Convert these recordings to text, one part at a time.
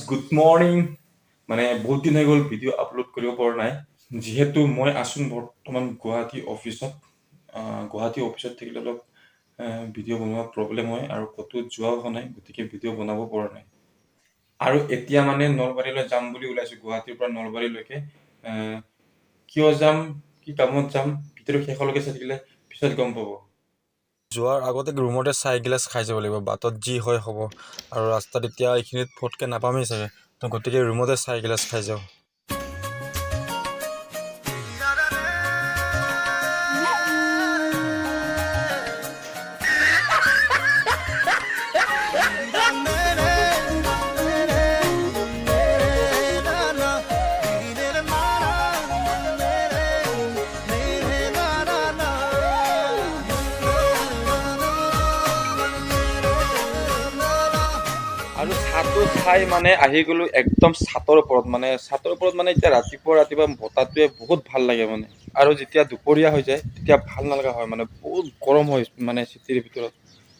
good morning মানে বহুত দিন হৈ গ'ল ভিডিঅ' আপলোড কৰিব পৰা নাই যিহেতু মই আছোঁ বৰ্তমান গুৱাহাটী অফিচত থাকিলে অলপ ভিডিঅ' বনোৱা প্ৰব্লেম হয় আৰু ক'তো যোৱাও হোৱা নাই গতিকে ভিডিঅ' বনাব পৰা নাই আৰু এতিয়া মানে নলবাৰীলৈ যাম বুলি ওলাইছোঁ গুৱাহাটীৰ পৰা নলবাৰীলৈকে কিয় যাম কি কামত যাম ভিডিঅ'টো শেষলৈকে চাই থাকিলে পিছত গম পাব যোৱাৰ আগতে ৰুমতে চাহ এগিলাচ খাই যাব লাগিব বাটত যি হয় হ'ব আৰু ৰাস্তাত এতিয়া এইখিনিত ফটকৈ নাপামেই চাগে তো গতিকে ৰুমতে চাহ এগিলাচ খাই যাওঁ আৰু ছাটো চাই মানে আহি গ'লো একদম ছাতৰ ওপৰত মানে এতিয়া ৰাতিপুৱা বতাহটোৱে বহুত ভাল লাগে মানে আৰু যেতিয়া দুপৰীয়া হৈ যায় তেতিয়া ভাল নালগা হয় মানে বহুত গৰম হয় মানে চিটিৰ ভিতৰত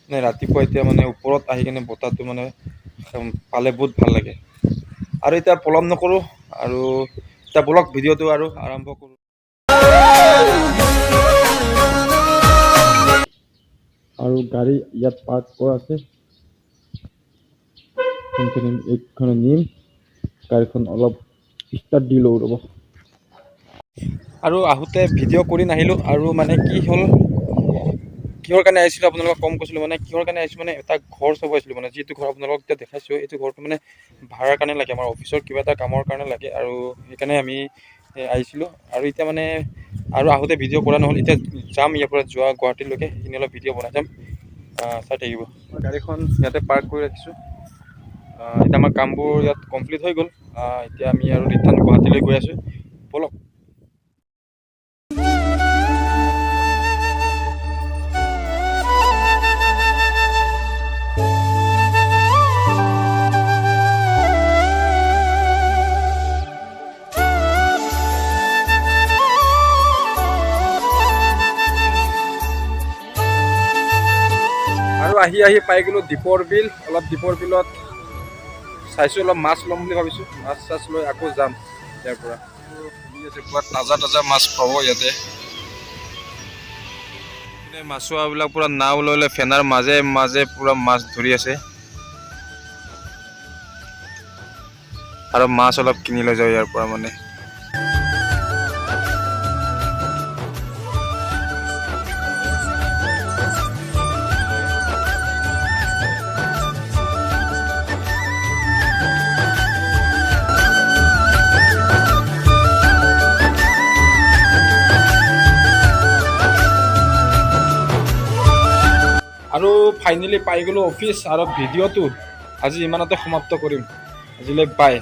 মানে ৰাতিপুৱা এতিয়া মানে ওপৰত আহি কিনে বতাহটো মানে পালে বহুত ভাল লাগে আৰু এতিয়া পলম নকৰোঁ আৰু এতিয়া বলক ভিডিঅ'টো আৰু আৰম্ভ কৰোঁ আৰু গাড়ী ইয়াত পাৰ্ক কৰা আছে এইখনে নিম গাড়ীখন অলপ ষ্টাৰ্ট দি লওঁ ৰ'ব আৰু আহোঁতে ভিডিঅ' কৰি নাহিলোঁ আৰু মানে কি হ'ল কিহৰ কাৰণে আহিছিলোঁ আপোনালোকক কম কৈছিলোঁ মানে কিহৰ কাৰণে আহিছোঁ মানে এটা ঘৰ চাব আহিছিলোঁ মানে যিটো ঘৰ আপোনালোকক এতিয়া দেখাইছোঁ এইটো ঘৰটো মানে ভাড়াৰ কাৰণে লাগে আমাৰ অফিচৰ কিবা এটা কামৰ কাৰণে লাগে আৰু সেইকাৰণে আমি আহিছিলোঁ আৰু এতিয়া মানে আৰু আহোঁতে ভিডিঅ' কৰা নহ'ল এতিয়া যাম ইয়াৰ পৰা যোৱা গুৱাহাটীলৈকে সেইখিনি অলপ ভিডিঅ' বনাই যাম চাই থাকিব মই গাড়ীখন ইয়াতে পাৰ্ক কৰি ৰাখিছোঁ এতিয়া আমাৰ কামবোৰ ইয়াত কমপ্লিট হৈ গ'ল এতিয়া আমি আৰু ৰিটাৰ্ণ গুৱাহাটীলৈ গৈ আছোঁ ব'লক আৰু আহি পাই গ'লোঁ দীপৰ বিল অলপ দীপৰ বিলত চাইছোঁ অলপ মাছ ল'ম বুলি ভাবিছোঁ মাছ চাছ লৈ আকৌ যাম ইয়াৰ পৰা পুৰা তাজা মাছ পাব ইয়াতে মাছুৱাবিলাক পুৰা নাও লৈ ফেনাৰ মাজে মাজে পুৰা মাছ ধৰি আছে আৰু মাছ অলপ কিনি লৈ যাওঁ ইয়াৰ পৰা মানে আৰু ফাইনেলি পাই গ'লোঁ অফিচ আৰু ভিডিঅ'টো আজি ইমানতে সমাপ্ত কৰিম আজিলৈ বাই